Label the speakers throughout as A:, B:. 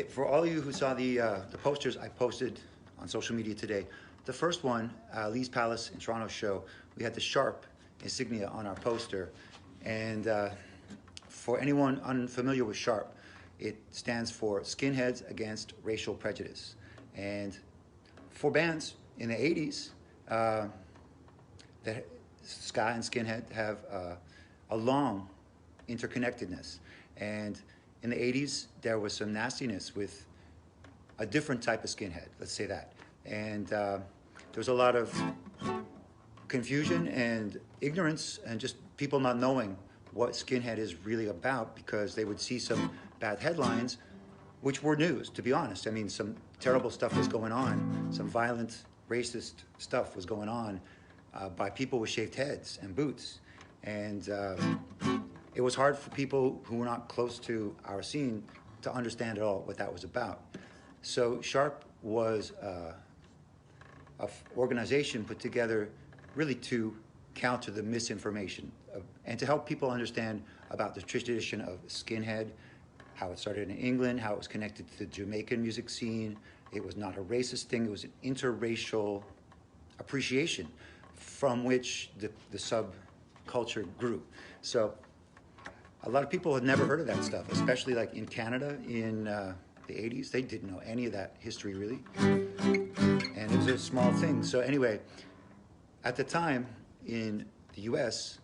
A: For all of you who saw the posters I posted on social media today, the first one, Lee's Palace in Toronto show, we had the Sharp insignia on our poster. And for anyone unfamiliar with Sharp, it stands for Skinheads Against Racial Prejudice. And for bands in the 80s, that ska and skinhead have a long interconnectedness. And in the 80s, there was some nastiness with a different type of skinhead, let's say that. And there was a lot of confusion and ignorance and just people not knowing what skinhead is really about, because they would see some bad headlines, which were news, to be honest. I mean, some terrible stuff was going on, some violent, racist stuff was going on by people with shaved heads and boots. And it was hard for people who were not close to our scene to understand at all what that was about. So Sharp was an organization put together really to counter the misinformation and to help people understand about the tradition of skinhead, how it started in England, how it was connected to the Jamaican music scene. It was not a racist thing, it was an interracial appreciation from which the subculture grew. So a lot of people had never heard of that stuff, especially like in Canada in the 80s. They didn't know any of that history really. And it was a small thing. So anyway, at the time in the US,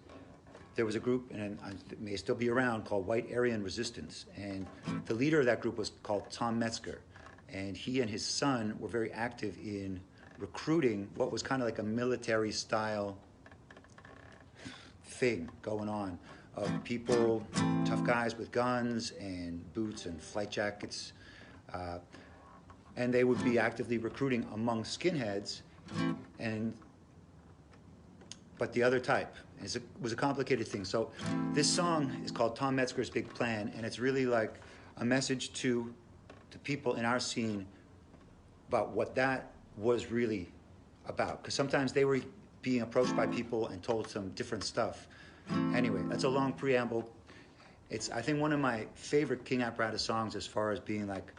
A: there was a group, and it may still be around, called White Aryan Resistance. And the leader of that group was called Tom Metzger. And he and his son were very active in recruiting what was kind of like a military style thing going on, of people, tough guys with guns and boots and flight jackets. And they would be actively recruiting among skinheads, but the other type. It was a complicated thing. So this song is called Tom Metzger's Big Plan, and it's really like a message to the people in our scene about what that was really about. Because sometimes they were being approached by people and told some different stuff. Anyway, that's a long preamble. It's, I think, one of my favorite King Apparatus songs as far as being like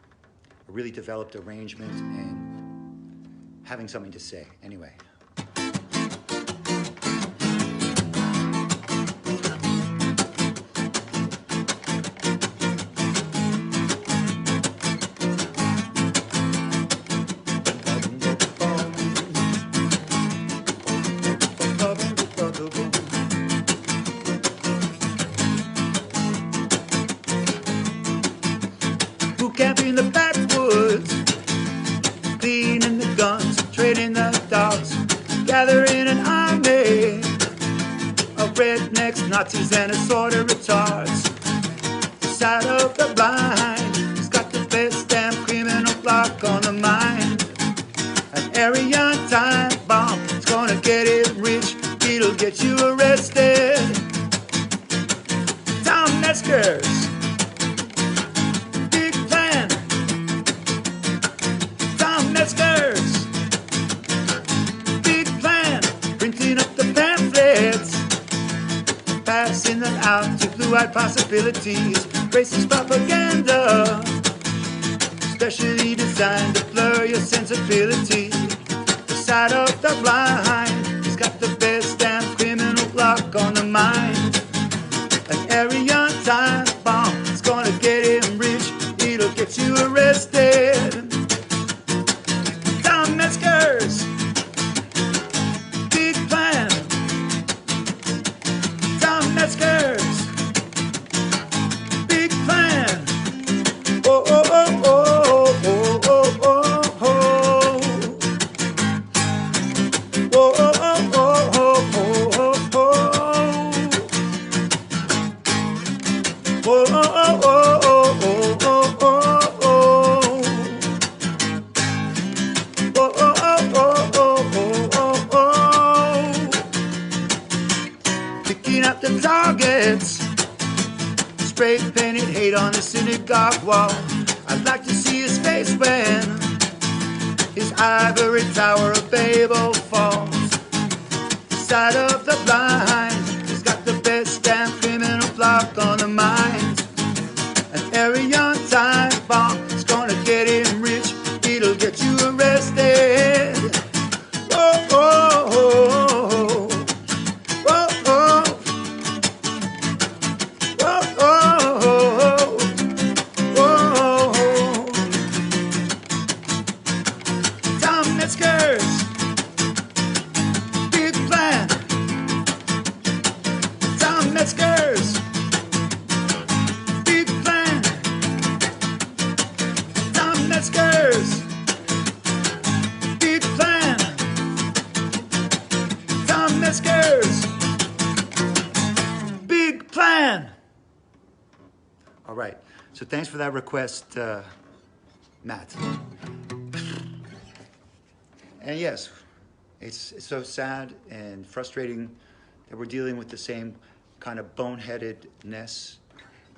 A: a really developed arrangement and having something to say. Anyway. Camping in the backwoods, cleaning the guns, trading the dogs, gathering an army of rednecks, Nazis, and assorted retards. The side of the blind, he's got the best damn criminal block on the mind. An Aryan time bomb, it's gonna get it rich, it'll get you arrested. Tom Metzger's Metzger's big plan, printing up the pamphlets, passing them out to blue-eyed possibilities, racist propaganda, specially designed to blur your sensibility. The side of the blind, he's got the best damn criminal block on the mind. An Aryan time bomb, it's gonna get him rich, it'll get you arrested. Metzger's big plan. Tom Metzger's big plan. Oh, oh, oh, oh, oh, oh, oh, oh. Oh, oh, oh, oh, oh, oh, oh. Oh, oh, oh, oh, oh, oh, oh. Up the targets, spray painted hate on the synagogue wall. I'd like to see his face when his ivory tower of Babel falls. The side of the blind, he's got the best damn criminal block on the mind. An Aryan time bomb is gonna right. So thanks for that request, Matt. And yes, it's so sad and frustrating that we're dealing with the same kind of boneheadedness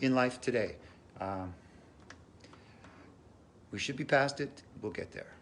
A: in life today. We should be past it. We'll get there.